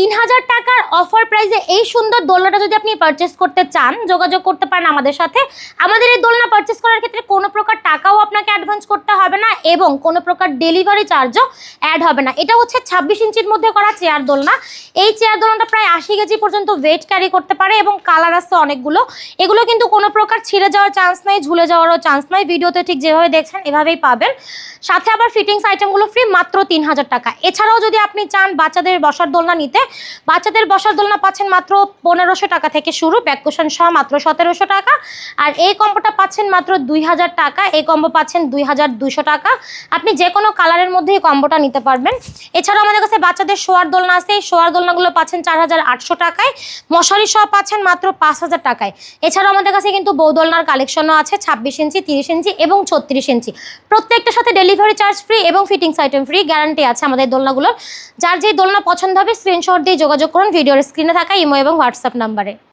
3000 টাকার অফার প্রাইসে এই সুন্দর দোলনাটা যদি আপনি পারচেস করতে চান, যোগাযোগ করতে পারেন আমাদের সাথে। আমাদের এই দোলনা পারচেস করার ক্ষেত্রে কোনো প্রকার টাকাও আপনাকে অ্যাডভান্স করতে হবে না এবং কোনো প্রকার ডেলিভারি চার্জও অ্যাড হবে না। এটা হচ্ছে 26 ইঞ্চির মধ্যে করা চেয়ার দোলনা। এই চেয়ার দোলনাটা প্রায় 80 কেজি পর্যন্ত ওয়েট ক্যারি করতে পারে এবং কালার আছে অনেকগুলো। এগুলো কিন্তু কোনো প্রকার ছিঁড়ে যাওয়ার চান্স নাই, ঝুলে যাওয়ারও চান্স নাই। ভিডিওতে ঠিক যেভাবে দেখছেন এভাবেই পাবেন। সাথে আবার ফিটিংস আইটেমগুলো ফ্রি, মাত্র 3000 টাকা। এছাড়াও যদি আপনি চান বাচ্চাদের বসার দোলনা নিতে, বাচ্চাদের বসার দোলনা পাচ্ছেন মাত্র 1500 টাকা থেকে শুরু, ব্যাক কুশন সহ মাত্র 1700 টাকা। আর এই কম্বোটা পাচ্ছেন মাত্র 2000 টাকা। এই কম্বো পাচ্ছেন 2200 টাকা। আপনি যে কোনো কালারের মধ্যে এই কম্বোটা নিতে পারবেন। এছাড়াও আমাদের কাছে বাচ্চাদের শোয়ার দোলনা আছে। এই শোয়ার দোলনাগুলো পাচ্ছেন 4800 টাকায়, মশারি সহ পাচ্ছেন মাত্র 5000 টাকায়। এছাড়াও আমাদের কাছে কিন্তু বউ দোলনার কালেকশনও আছে 26 ইঞ্চি, 30 ইঞ্চি এবং 36 ইঞ্চি। প্রত্যেকটার সাথে ডেলিভারি চার্জ ফ্রি এবং ফিটিংস আইটেম ফ্রি, গ্যারান্টি আছে আমাদের দোলনাগুলোর। যার যেই দোলনা পছন্দ হবে স্ক্রিনশট দিয়ে যোগাযোগ করুন ভিডিওর স্ক্রিনে থাকা ইমো এবং হোয়াটসঅ্যাপ নাম্বারে।